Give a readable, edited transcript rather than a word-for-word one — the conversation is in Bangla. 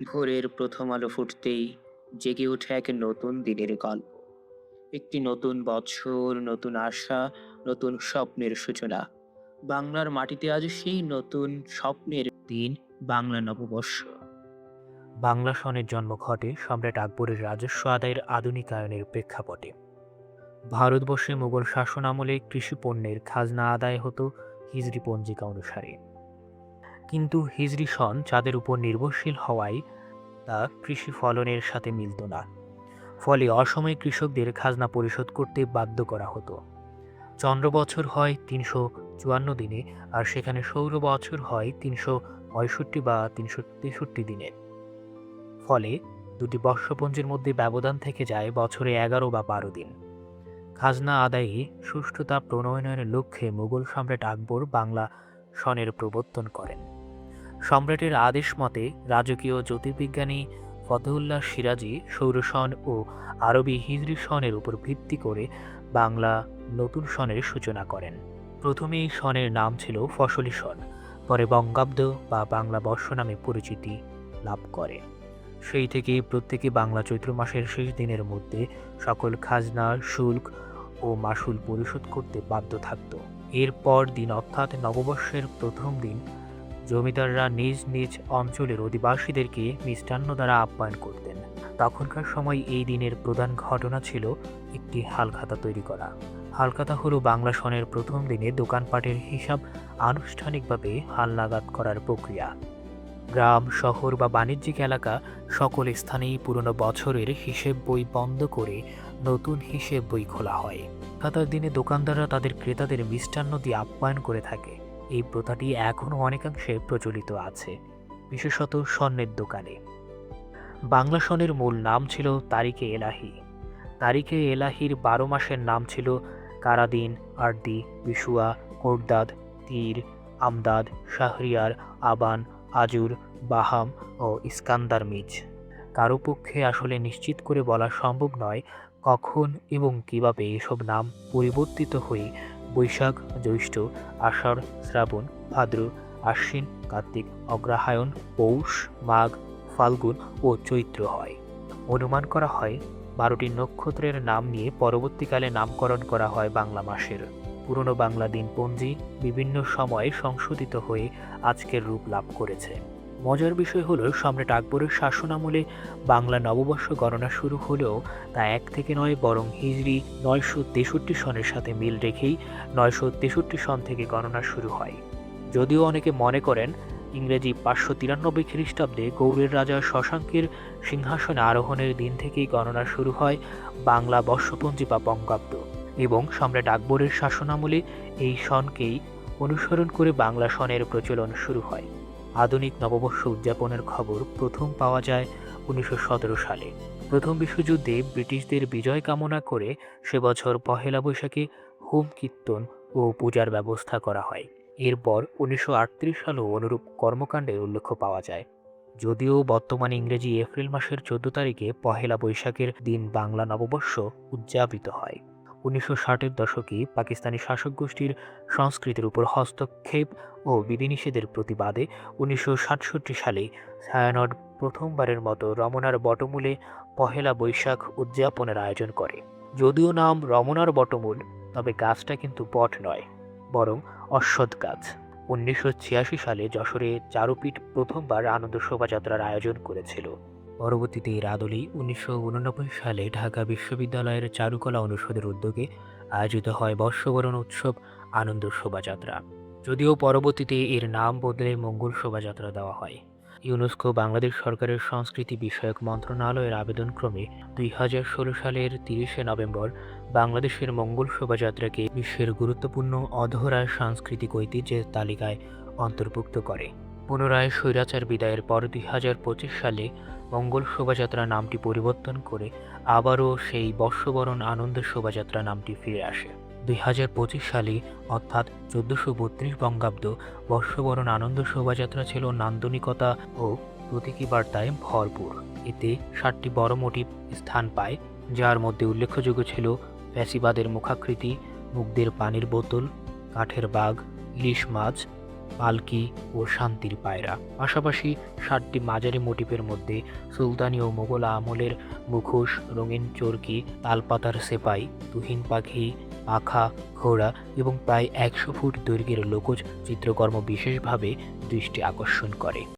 ভোরের প্রথম আলো ফুটতেই জেগে ওঠে এক নতুন দিনের গল্প। একটি নতুন বছর, নতুন আশা, নতুন স্বপ্নের সূচনা। বাংলার মাটিতে আজ সেই নতুন স্বপ্নের দিন, বাংলা নববর্ষ। বাংলা সনের জন্ম ঘটে সম্রাট আকবরের রাজস্ব আদায়ের আধুনিকায়নের প্রেক্ষাপটে। ভারতবর্ষে মুঘল শাসন আমলে কৃষি পণ্যের খাজনা আদায় হতো হিজরি পঞ্জিকা অনুসারে। কিন্তু হিজরি সন চাঁদের উপর নির্ভরশীল হওয়ায় তা কৃষি ফলনের সাথে মিলত না। ফলে অসময়ে কৃষকদের খাজনা পরিশোধ করতে বাধ্য করা হতো। চন্দ্র বছর হয় ৩৫৪ দিনে, আর সেখানে সৌর বছর হয় ৩৬৫ বা ৩৬৩ দিনে। ফলে দুটি বর্ষপঞ্জির মধ্যে ব্যবধান থেকে যায় বছরে ১১ বা ১২ দিন। খাজনা আদায়ে সুষ্ঠুতা প্রণয়নের লক্ষ্যে মুঘল সম্রাট আকবর বাংলা সনের প্রবর্তন করেন। সম্রাটের আদেশ মতে রাজকীয় জ্যোতির্বিজ্ঞানী ফতেহুল্লাহ সিরাজি সৌরসন ও আরবি হিজরি সনের উপর ভিত্তি করে বাংলা নতুন সনের সূচনা করেন। প্রথমে এই সনের নাম ছিল ফসলি সন, পরে বঙ্গাব্দ বা বাংলা বর্ষ নামে পরিচিতি লাভ করে। সেই থেকে প্রত্যেকে বাংলা চৈত্র মাসের শেষ দিনের মধ্যে সকল খাজনা, শুল্ক ও মাসুল পরিশোধ করতে বাধ্য থাকত। এরপর দিন অর্থাৎ নববর্ষের প্রথম দিন জমিদাররা নিজ নিজ অঞ্চলের অধিবাসীদেরকে মিষ্টান্ন দ্বারা আপ্যায়ন করতেন। তখনকার সময় এই দিনের প্রধান ঘটনা ছিল একটি হালখাতা তৈরি করা। হালখাতা হলো বাংলা সনের প্রথম দিনে দোকানপাটের হিসাব আনুষ্ঠানিকভাবে হালনাগাদ করার প্রক্রিয়া। গ্রাম, শহর বা বাণিজ্যিক এলাকা সকল স্থানেই পুরনো বছরের হিসেব বই বন্ধ করে নতুন হিসেব বই খোলা হয়। খাতার দিনে দোকানদাররা তাদের ক্রেতাদের মিষ্টান্ন দিয়ে আপ্যায়ন করে থাকে। এই প্রথাটি এখনও অনেকাংশে প্রচলিত আছে, বিশেষত স্বর্ণের দোকানে। বাংলা সনের মূল নাম ছিল তারিখে এলাহি। তারিখে এলাহির ১২ মাসের নাম ছিল কারাদিন, আরদি, বিশুয়া, কোরদাদ, তীর, আমদাদ, শাহরিয়ার, আবান, আজুর, বাহাম ও ইস্কান্দার মিজ। কারো পক্ষে আসলে নিশ্চিত করে বলা সম্ভব নয় কখন এবং কিভাবে এসব নাম পরিবর্তিত হয়ে বৈশাখ, জ্যৈষ্ঠ, আষাঢ়, শ্রাবণ, ভাদ্র, আশ্বিন, কার্তিক, অগ্রহায়ণ, পৌষ, মাঘ, ফাল্গুন ও চৈত্র হয়। অনুমান করা হয় ১২টি নক্ষত্রের নাম নিয়ে পরবর্তীকালে নামকরণ করা হয় বাংলা মাসের। পুরনো বাংলা দিনপঞ্জি বিভিন্ন সময়ে সংশোধিত হয়ে আজকের রূপ লাভ করেছে। মজার বিষয় হলো সম্রাট আকবরের শাসনামলে বাংলা নববর্ষ গণনা শুরু হলেও তা ১ থেকে নয়, বরং হিজরি ৯৬৩ সনের সাথে মিল রেখেই ৯৬৩ সন থেকে গণনা শুরু হয়। যদিও অনেকে মনে করেন ইংরেজি ৫৯৩ খ্রিস্টাব্দে গৌড়ের রাজা শশাঙ্কের সিংহাসনে আরোহণের দিন থেকেই গণনা শুরু হয় বাংলা বর্ষপঞ্জি বা বঙ্গাব্দ, এবং সম্রাট আকবরের শাসনামলে এই সনকেই অনুসরণ করে বাংলা সনের প্রচলন শুরু হয়। আধুনিক নববর্ষ উদযাপনের খবর প্রথম পাওয়া যায় ১৯১৭ সালে। প্রথম বিশ্বযুদ্ধে ব্রিটিশদের বিজয় কামনা করে সে বছর পহেলা বৈশাখে হোম কীর্তন ও পূজার ব্যবস্থা করা হয়। এরপর ১৯৩৮ সালেও অনুরূপ কর্মকাণ্ডের উল্লেখ পাওয়া যায়। যদিও বর্তমানে ইংরেজি এপ্রিল মাসের ১৪ তারিখে পহেলা বৈশাখের দিন বাংলা নববর্ষ উদযাপিত হয়। ১৯৬০-এর দশকে পাকিস্তানি শাসক গোষ্ঠীর সংস্কৃতির উপর হস্তক্ষেপ ও বিধিনিষেধের প্রতিবাদে ১৯৬৭ সালে ছায়ানট প্রথমবারের মতো রমনার বটমূলে পহেলা বৈশাখ উদযাপনের আয়োজন করে। যদিও নাম রমনার বটমূল, তবে গাছটা কিন্তু বট নয়, বরং অশ্বত্থ গাছ। ১৯৮৬ সালে যশোরে চারুপীঠ প্রথমবার আনন্দ শোভাযাত্রার আয়োজন করেছিল। পরবর্তীতে এর আদলেই ১৯৮৯ সালে ঢাকা বিশ্ববিদ্যালয়ের চারুকলা অনুষদের উদ্যোগে আয়োজিত হয় বর্ষবরণ উৎসব আনন্দ শোভাযাত্রা। যদিও পরবর্তীতে এর নাম বদলে মঙ্গল শোভাযাত্রা দেওয়া হয়। ইউনেস্কো বাংলাদেশ সরকারের সংস্কৃতি বিষয়ক মন্ত্রণালয়ের আবেদনক্রমে ২০১৬ সালের ৩০শে নভেম্বর বাংলাদেশের মঙ্গল শোভাযাত্রাকে বিশ্বের গুরুত্বপূর্ণ অধরা সাংস্কৃতিক ঐতিহ্যের তালিকায় অন্তর্ভুক্ত করে। পুনরায় স্বৈরাচার বিদায়ের পর ২০২৫ সালে মঙ্গল শোভাযাত্রা নামটি পরিবর্তন করে আবারও সেই বর্ষবরণ আনন্দ শোভাযাত্রা নামটি ফিরে আসে। ২০২৫ সালে অর্থাৎ ১৪৩২ বঙ্গাব্দ বর্ষবরণ আনন্দ শোভাযাত্রা ছিল নান্দনিকতা ও প্রতীকী বার্তায় ভরপুর। এতে ৭টি বড় মোটিভ স্থান পায়, যার মধ্যে উল্লেখযোগ্য ছিল ফ্যাসিবাদের মুখাকৃতি, মুগ্ধের পানির বোতল, কাঠের বাঘ, ইলিশ মাছ, পালকি ও শান্তির পায়রা। পাশাপাশি 7টি মাঝারি মোটিফের মধ্যে সুলতানি ও মোগল আমলের মুখোশ, রঙিন চরকি, তালপাতার সেপাই, তুহিন পাখি, পাখা, ঘোড়া এবং প্রায় 100 ফুট দৈর্ঘ্যের লোকজ চিত্রকর্ম বিশেষভাবে দৃষ্টি আকর্ষণ করে।